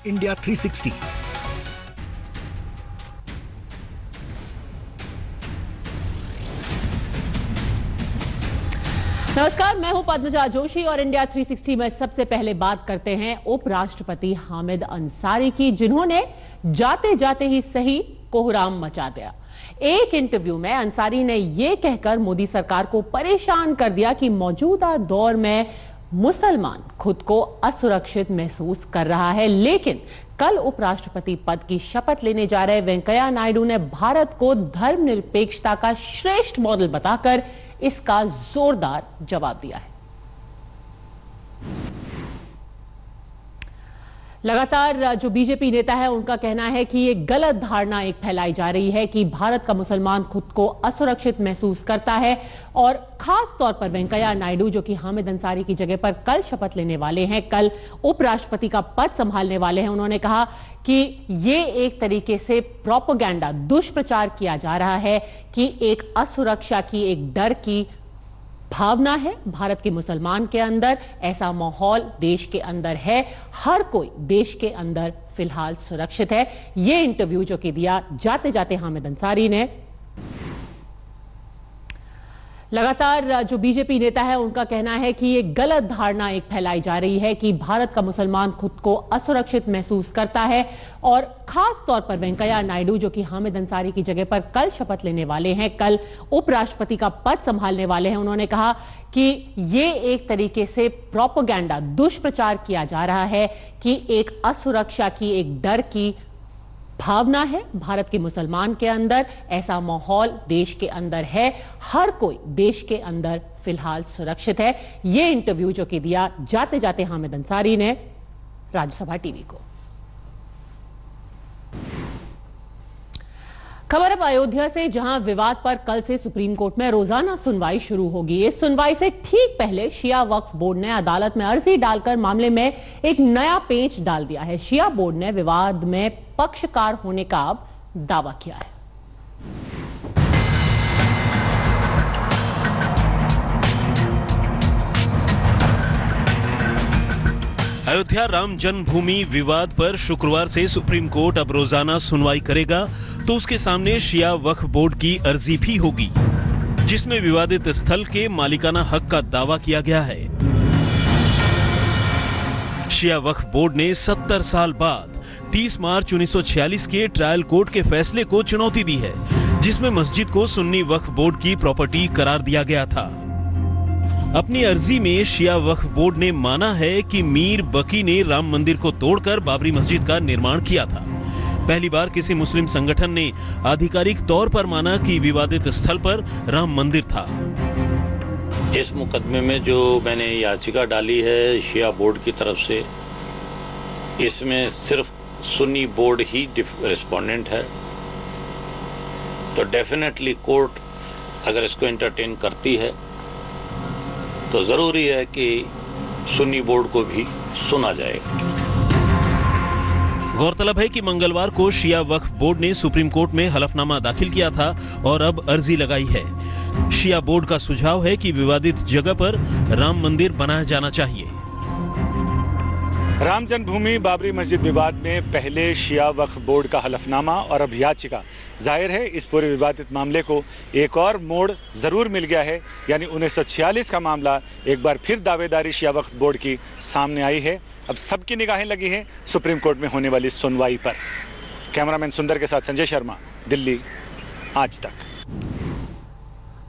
India 360। नमस्कार, मैं हूं पद्मजा जोशी और इंडिया 360 में सबसे पहले बात करते हैं उपराष्ट्रपति हामिद अंसारी की, जिन्होंने जाते जाते ही सही कोहराम मचा दिया। एक इंटरव्यू में अंसारी ने यह कहकर मोदी सरकार को परेशान कर दिया कि मौजूदा दौर में मुसलमान खुद को असुरक्षित महसूस कर रहा है, लेकिन कल उपराष्ट्रपति पद की शपथ लेने जा रहे वेंकैया नायडू ने भारत को धर्मनिरपेक्षता का श्रेष्ठ मॉडल बताकर इसका जोरदार जवाब दिया है। लगातार जो बीजेपी नेता है उनका कहना है कि ये गलत धारणा एक फैलाई जा रही है कि भारत का मुसलमान खुद को असुरक्षित महसूस करता है, और खास तौर पर वेंकैया नायडू जो कि हामिद अंसारी की जगह पर कल शपथ लेने वाले हैं, कल उपराष्ट्रपति का पद संभालने वाले हैं। उन्होंने कहा कि ये एक तरीके से प्रोपेगेंडा, दुष्प्रचार किया जा रहा है कि एक असुरक्षा की, एक डर की भावना है भारत के मुसलमान के अंदर। ऐसा माहौल देश के अंदर है, हर कोई देश के अंदर फिलहाल सुरक्षित है। ये इंटरव्यू जो कि दिया जाते जाते हामिद अंसारी ने, लगातार जो बीजेपी नेता है उनका कहना है कि ये गलत धारणा एक फैलाई जा रही है कि भारत का मुसलमान खुद को असुरक्षित महसूस करता है, और खास तौर पर वेंकैया नायडू जो कि हामिद अंसारी की जगह पर कल शपथ लेने वाले हैं, कल उपराष्ट्रपति का पद संभालने वाले हैं। उन्होंने कहा कि ये एक तरीके से प्रोपेगेंडा, दुष्प्रचार किया जा रहा है कि एक असुरक्षा की, एक डर की भावना है भारत के मुसलमान के अंदर। ऐसा माहौल देश के अंदर है, हर कोई देश के अंदर फिलहाल सुरक्षित है। ये इंटरव्यू जो कि दिया जाते जाते हामिद अंसारी ने राज्यसभा टीवी को। खबर अब अयोध्या से, जहां विवाद पर कल से सुप्रीम कोर्ट में रोजाना सुनवाई शुरू होगी। इस सुनवाई से ठीक पहले शिया वक्फ बोर्ड ने अदालत में अर्जी डालकर मामले में एक नया पेंच डाल दिया है। शिया बोर्ड ने विवाद में पक्षकार होने का अब दावा किया है। अयोध्या राम जन्मभूमि विवाद पर शुक्रवार से सुप्रीम कोर्ट अब रोजाना सुनवाई करेगा, तो उसके सामने शिया वक्फ बोर्ड की अर्जी भी होगी, जिसमें विवादित स्थल के मालिकाना हक का दावा किया गया है। शिया वक्फ बोर्ड ने 70 साल बाद 30 मार्च 1946 के ट्रायल कोर्ट के फैसले को चुनौती दी है, जिसमें मस्जिद को सुन्नी वक्फ बोर्ड की प्रॉपर्टी करार दिया गया था। अपनी अर्जी में शिया वक्फ बोर्ड ने माना है कि मीर बकी ने राम मंदिर को तोड़कर बाबरी मस्जिद का निर्माण किया था। पहली बार किसी मुस्लिम संगठन ने आधिकारिक तौर पर माना कि विवादित स्थल पर राम मंदिर था। इस मुकदमे में जो मैंने याचिका डाली है शिया बोर्ड की तरफ से, इसमें सिर्फ सुन्नी बोर्ड ही रिस्पोंडेंट है, तो डेफिनेटली कोर्ट अगर इसको एंटरटेन करती है तो जरूरी है कि सुन्नी बोर्ड को भी सुना जाएगा। गौरतलब है कि मंगलवार को शिया वक्फ बोर्ड ने सुप्रीम कोर्ट में हलफनामा दाखिल किया था और अब अर्जी लगाई है। शिया बोर्ड का सुझाव है कि विवादित जगह पर राम मंदिर बनाया जाना चाहिए। राम जन्मभूमि बाबरी मस्जिद विवाद में पहले शिया वक्फ बोर्ड का हलफनामा और अब याचिका, जाहिर है इस पूरे विवादित मामले को एक और मोड़ जरूर मिल गया है। यानी 1946 का मामला एक बार फिर दावेदारी शिया वक्फ बोर्ड की सामने आई है। अब सबकी निगाहें लगी हैं सुप्रीम कोर्ट में होने वाली सुनवाई पर। कैमरामैन सुंदर के साथ संजय शर्मा, दिल्ली, आज तक।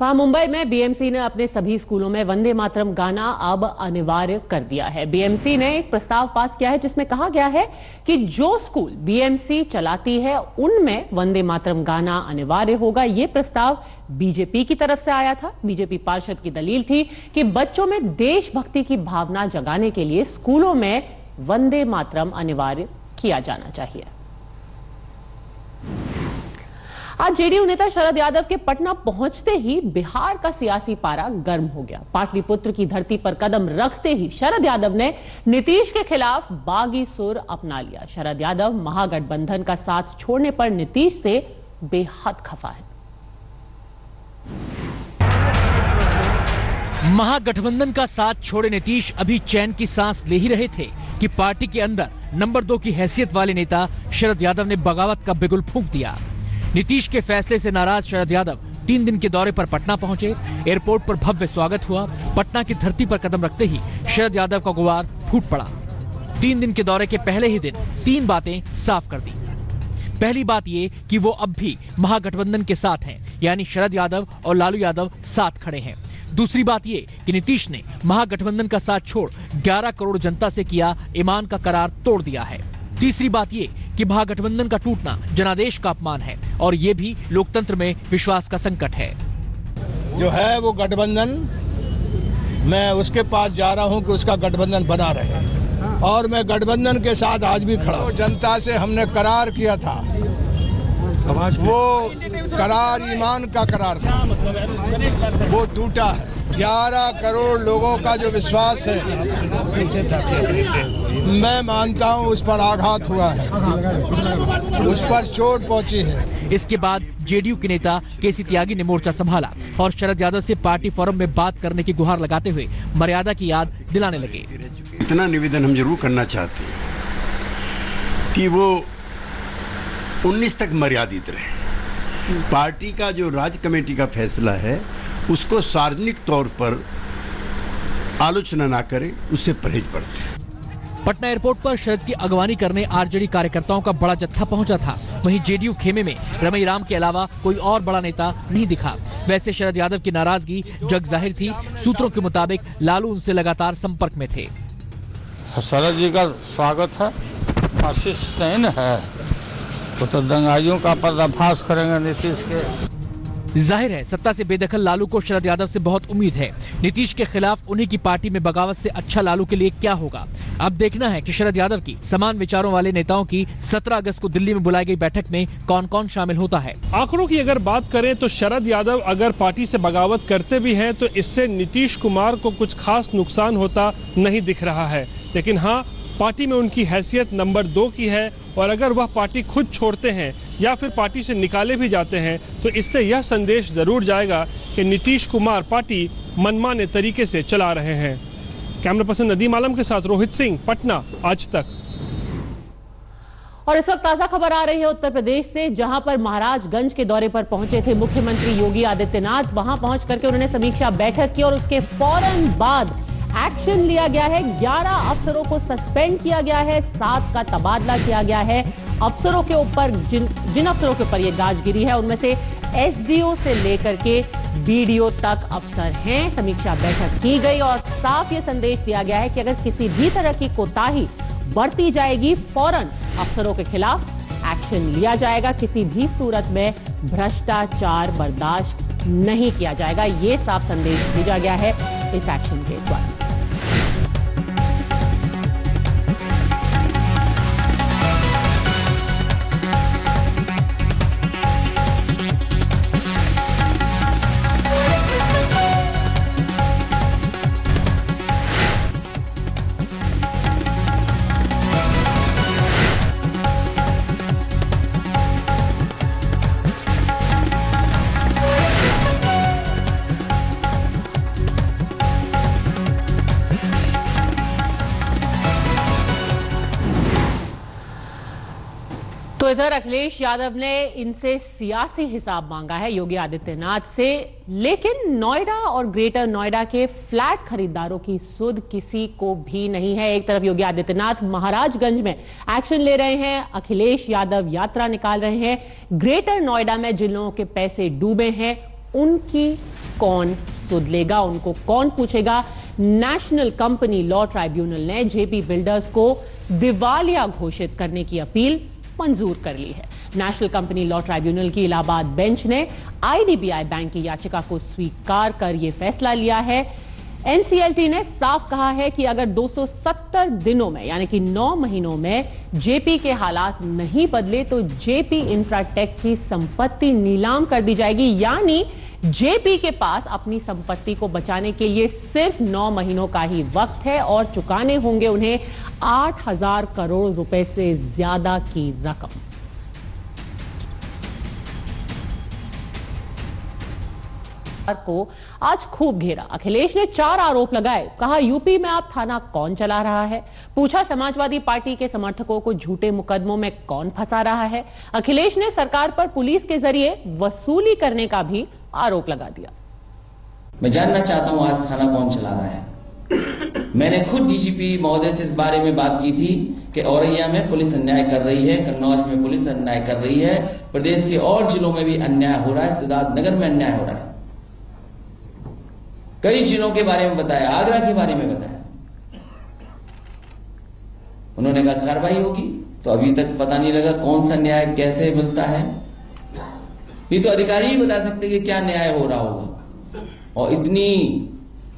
वहां मुंबई में बीएमसी ने अपने सभी स्कूलों में वंदे मातरम गाना अब अनिवार्य कर दिया है। बीएमसी ने एक प्रस्ताव पास किया है जिसमें कहा गया है कि जो स्कूल बीएमसी चलाती है उनमें वंदे मातरम गाना अनिवार्य होगा। यह प्रस्ताव बीजेपी की तरफ से आया था। बीजेपी पार्षद की दलील थी कि बच्चों में देशभक्ति की भावना जगाने के लिए स्कूलों में वंदे मातरम अनिवार्य किया जाना चाहिए। आज जेडीयू नेता शरद यादव के पटना पहुंचते ही बिहार का सियासी पारा गर्म हो गया। पाटलिपुत्र की धरती पर कदम रखते ही शरद यादव ने नीतीश के खिलाफ बागी सुर अपना लिया। शरद यादव महागठबंधन का साथ छोड़ने पर नीतीश से बेहद खफा है। महागठबंधन का साथ छोड़े नीतीश अभी चैन की सांस ले ही रहे थे कि पार्टी के अंदर नंबर 2 की हैसियत वाले नेता शरद यादव ने बगावत का बिगुल फूंक दिया। नीतीश के फैसले से नाराज शरद यादव 3 दिन के दौरे पर पटना पहुंचे। एयरपोर्ट पर भव्य स्वागत हुआ। पटना की धरती पर कदम रखते ही शरद यादव का गुबार फूट पड़ा। 3 दिन के दौरे के पहले ही दिन 3 बातें साफ कर दी। पहली बात ये कि वो अब भी महागठबंधन के साथ हैं, यानी शरद यादव और लालू यादव साथ खड़े हैं। दूसरी बात ये कि नीतीश ने महागठबंधन का साथ छोड़ 11 करोड़ जनता से किया ईमान का करार तोड़ दिया है। तीसरी बात ये कि महागठबंधन का टूटना जनादेश का अपमान है और ये भी लोकतंत्र में विश्वास का संकट है। जो है वो गठबंधन, मैं उसके पास जा रहा हूं कि उसका गठबंधन बना रहे और मैं गठबंधन के साथ आज भी खड़ा हूं। जनता से हमने करार किया था, वो करार ईमान का करार था, वो टूटा है। 11 करोड़ लोगों का जो विश्वास है, मैं मानता हूं उस पर आघात हुआ है, उस पर चोट पहुंची है। इसके बाद जेडीयू के नेता केसी त्यागी ने मोर्चा संभाला और शरद यादव से पार्टी फोरम में बात करने की गुहार लगाते हुए मर्यादा की याद दिलाने लगे। इतना निवेदन हम जरूर करना चाहते हैं कि वो 19 तक मर्यादित रहे। पार्टी का जो राज्य कमेटी का फैसला है उसको सार्वजनिक तौर पर आलोचना ना करे, उससे परहेज बरते। पटना एयरपोर्ट पर शरद की अगवानी करने आरजेडी कार्यकर्ताओं का बड़ा जत्था पहुंचा था। वहीं जेडीयू खेमे में रमई राम के अलावा कोई और बड़ा नेता नहीं दिखा। वैसे शरद यादव की नाराजगी जग जाहिर थी। सूत्रों के मुताबिक लालू उनसे लगातार संपर्क में थे। शरद जी का स्वागत है, आशीष नहीं है तो दंगाइयों का पर्दाफाश करेंगे नीतीश के। जाहिर है सत्ता से बेदखल लालू को शरद यादव से बहुत उम्मीद है। नीतीश के खिलाफ उन्हीं की पार्टी में बगावत से अच्छा लालू के लिए क्या होगा। अब देखना है कि शरद यादव की समान विचारों वाले नेताओं की 17 अगस्त को दिल्ली में बुलाई गई बैठक में कौन कौन शामिल होता है। आंकड़ों की अगर बात करें तो शरद यादव अगर पार्टी से बगावत करते भी हैं तो इससे नीतीश कुमार को कुछ खास नुकसान होता नहीं दिख रहा है। लेकिन हाँ, पार्टी में उनकी हैसियत नंबर 2 की है और अगर वह पार्टी खुद छोड़ते हैं या फिर पार्टी से निकाले भी जाते हैं तो इससे यह संदेश जरूर जाएगा कि नीतीश कुमार पार्टी मनमाने तरीके से चला रहे हैं। कैमरा पर्सन नदीम आलम के साथ रोहित सिंह, पटना, आज तक। और इस वक्त ताजा खबर आ रही है उत्तर प्रदेश से, जहां पर महाराजगंज के दौरे पर पहुंचे थे मुख्यमंत्री योगी आदित्यनाथ। वहां पहुंच करके उन्होंने समीक्षा बैठक की और उसके फौरन बाद एक्शन लिया गया है। 11 अफसरों को सस्पेंड किया गया है, 7 का तबादला किया गया है। अफसरों के ऊपर जिन अफसरों के ऊपर ये गाज गिरी है उनमें से एसडीओ से लेकर के बीडीओ तक अफसर हैं। समीक्षा बैठक की गई और साफ ये संदेश दिया गया है कि अगर किसी भी तरह की कोताही बरती जाएगी फौरन अफसरों के खिलाफ एक्शन लिया जाएगा। किसी भी सूरत में भ्रष्टाचार बर्दाश्त नहीं किया जाएगा। ये साफ संदेश भेजा गया है इस एक्शन के द्वारा। तो इधर अखिलेश यादव ने इनसे सियासी हिसाब मांगा है योगी आदित्यनाथ से, लेकिन नोएडा और ग्रेटर नोएडा के फ्लैट खरीदारों की सुध किसी को भी नहीं है। एक तरफ योगी आदित्यनाथ महाराजगंज में एक्शन ले रहे हैं, अखिलेश यादव यात्रा निकाल रहे हैं। ग्रेटर नोएडा में जिन लोगों के पैसे डूबे हैं उनकी कौन सुध लेगा, उनको कौन पूछेगा। नेशनल कंपनी लॉ ट्राइब्यूनल ने जेपी बिल्डर्स को दिवालिया घोषित करने की अपील मंजूर कर ली है। नेशनल कंपनी लॉ ट्राइब्यूनल की इलाहाबाद बेंच ने आईडीबीआई बैंक की याचिका को स्वीकार कर यह फैसला लिया है। एनसीएलटी ने साफ कहा है कि अगर 270 दिनों में यानी कि 9 महीनों में जेपी के हालात नहीं बदले तो जेपी इंफ्राटेक की संपत्ति नीलाम कर दी जाएगी। यानी जेपी के पास अपनी संपत्ति को बचाने के लिए सिर्फ 9 महीनों का ही वक्त है और चुकाने होंगे उन्हें 8,000 करोड़ रुपए से ज्यादा की रकम। को आज खूब घेरा। अखिलेश ने 4 आरोप लगाए। कहा, यूपी में आप थाना कौन चला रहा है। पूछा, समाजवादी पार्टी के समर्थकों को झूठे मुकदमों में कौन फंसा रहा है। अखिलेश ने सरकार पर पुलिस के जरिए वसूली करने का भी आरोप लगा दिया। मैं जानना चाहता हूं आज थाना कौन चला रहा है। मैंने खुद डीजीपी महोदय से इस बारे में बात की थी कि औरैया में पुलिस अन्याय कर रही है, कन्नौज में पुलिस अन्याय कर रही है, प्रदेश के और जिलों में भी अन्याय हो रहा है, सिद्धार्थनगर में अन्याय हो रहा है। कई जिलों के बारे में बताया, आगरा के बारे में बताया। उन्होंने कहा कार्रवाई होगी, तो अभी तक पता नहीं लगा कौन सा न्याय कैसे मिलता है। ये तो अधिकारी ही बता सकते कि क्या न्याय हो रहा होगा। और इतनी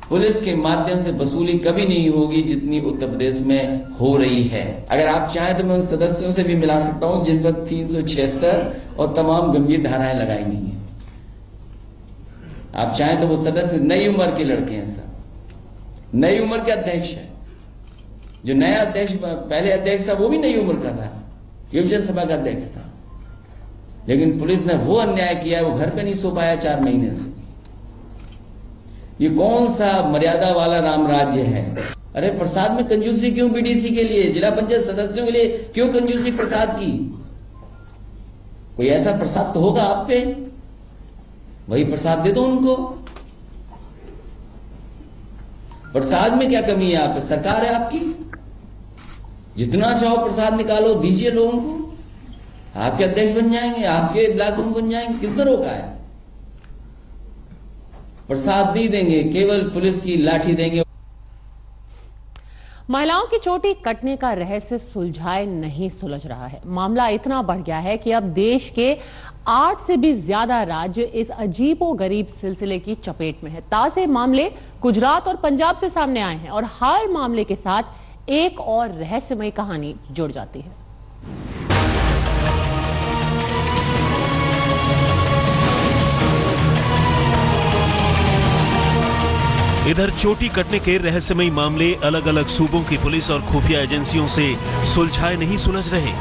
पुलिस के माध्यम से वसूली कभी नहीं होगी जितनी उत्तर प्रदेश में हो रही है। अगर आप चाहें तो मैं उन सदस्यों से भी मिला सकता हूं जिन पर 376 और तमाम गंभीर धाराएं लगाई गई हैं। आप चाहें तो वो सदस्य नई उम्र के लड़के हैं, सर नई उम्र के अध्यक्ष है। जो नया अध्यक्ष पहले अध्यक्ष था वो भी नई उम्र का था, युवजन सभा का अध्यक्ष था, लेकिन पुलिस ने वो अन्याय किया, वो घर पे नहीं सो पाया 4 महीने से। ये कौन सा मर्यादा वाला राम राज्य है। अरे प्रसाद में कंजूसी क्यों बीडीसी के लिए, जिला पंचायत सदस्यों के लिए क्यों कंजूसी प्रसाद की। कोई ऐसा प्रसाद तो होगा आप पे, वही प्रसाद दे दो उनको। प्रसाद में क्या कमी है, आप सरकार है आपकी, जितना चाहो प्रसाद निकालो, दीजिए लोगों को। आपके अध्यक्ष बन जाएंगे, आपके ब्लॉक बन जाएंगे, किसने रोका है। प्रसाद नहीं देंगे, केवल पुलिस की लाठी देंगे। महिलाओं की चोटी कटने का रहस्य सुलझाए नहीं सुलझ रहा है। मामला इतना बढ़ गया है कि अब देश के 8 से भी ज्यादा राज्य इस अजीबोगरीब सिलसिले की चपेट में है। ताजे मामले गुजरात और पंजाब से सामने आए हैं और हर मामले के साथ एक और रहस्यमय कहानी जुड़ जाती है। इधर चोटी कटने के रहस्यमयी मामले अलग अलग सूबों की पुलिस और खुफिया एजेंसियों से सुलझाए नहीं सुलझ रहे,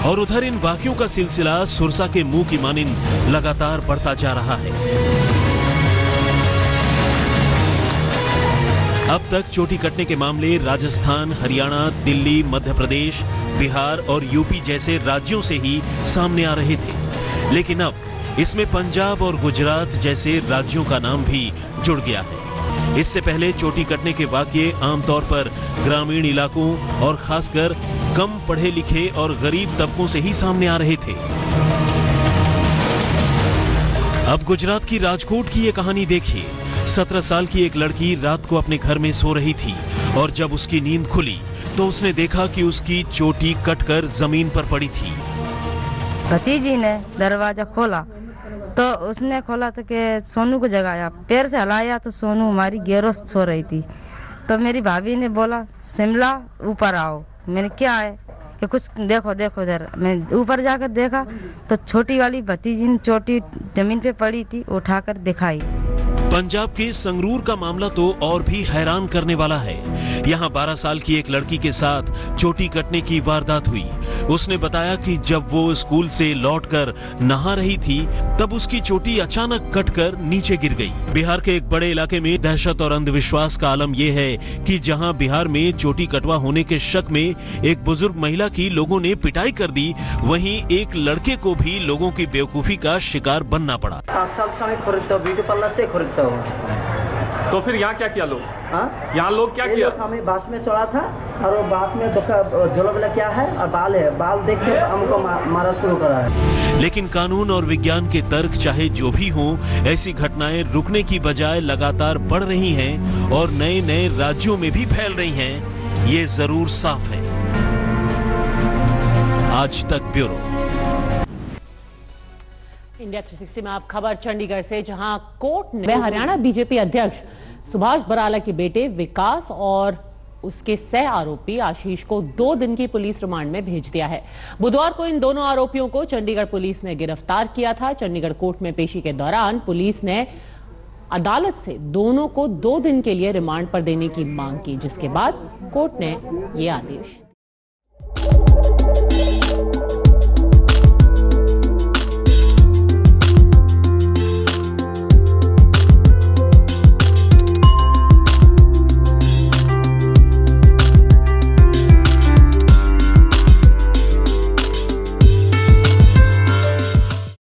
और उधर इन वाकयों का सिलसिला सुरसा के मुंह की मानिंद लगातार बढ़ता जा रहा है। अब तक चोटी कटने के मामले राजस्थान, हरियाणा, दिल्ली, मध्य प्रदेश, बिहार और यूपी जैसे राज्यों से ही सामने आ रहे थे, लेकिन अब इसमें पंजाब और गुजरात जैसे राज्यों का नाम भी जुड़ गया है। इससे पहले चोटी कटने के वाकये आमतौर पर ग्रामीण इलाकों और खासकर कम पढ़े लिखे और गरीब तबकों से ही सामने आ रहे थे। अब गुजरात की राजकोट की ये कहानी देखिए। 17 साल की एक लड़की रात को अपने घर में सो रही थी और जब उसकी नींद खुली तो उसने देखा कि उसकी चोटी कटकर जमीन पर पड़ी थी। भतीजी ने दरवाजा खोला तो उसने खोला तो के सोनू को जगाया, पैर से हलाया तो सोनू हमारी गैरों सो रही थी। तो मेरी भाभी ने बोला, शिमला ऊपर आओ। मैंने क्या है कि कुछ देखो देखो इधर। मैं ऊपर जाकर देखा तो छोटी वाली भतीजी ने चोटी जमीन पे पड़ी थी, उठाकर दिखाई। पंजाब के संगरूर का मामला तो और भी हैरान करने वाला है। यहाँ 12 साल की एक लड़की के साथ चोटी कटने की वारदात हुई। उसने बताया कि जब वो स्कूल से लौटकर नहा रही थी तब उसकी चोटी अचानक कटकर नीचे गिर गई। बिहार के एक बड़े इलाके में दहशत और अंधविश्वास का आलम यह है कि जहां बिहार में चोटी कटवा होने के शक में एक बुजुर्ग महिला की लोगों ने पिटाई कर दी, वहीं एक लड़के को भी लोगों की बेवकूफी का शिकार बनना पड़ा। ब्यूटी पार्लर से खरीदता हूँ। तो फिर यहाँ क्या किया लोग? यहाँ लोग क्या किया? हमें बास में चढ़ा था और वो बास में झोला क्या है और बाल है, बाल देख के हमको मारा शुरू करा है। लेकिन कानून और विज्ञान के तर्क चाहे जो भी हों, ऐसी घटनाएं रुकने की बजाय लगातार बढ़ रही हैं और नए नए राज्यों में भी फैल रही हैं, ये जरूर साफ है। आज तक ब्यूरो। इंडिया 360 में आप खबर चंडीगढ़ से, जहां कोर्ट ने हरियाणा बीजेपी अध्यक्ष सुभाष बराला के बेटे विकास और उसके सह आरोपी आशीष को 2 दिन की पुलिस रिमांड में भेज दिया है। बुधवार को इन दोनों आरोपियों को चंडीगढ़ पुलिस ने गिरफ्तार किया था। चंडीगढ़ कोर्ट में पेशी के दौरान पुलिस ने अदालत से दोनों को 2 दिन के लिए रिमांड पर देने की मांग की, जिसके बाद कोर्ट ने यह आदेश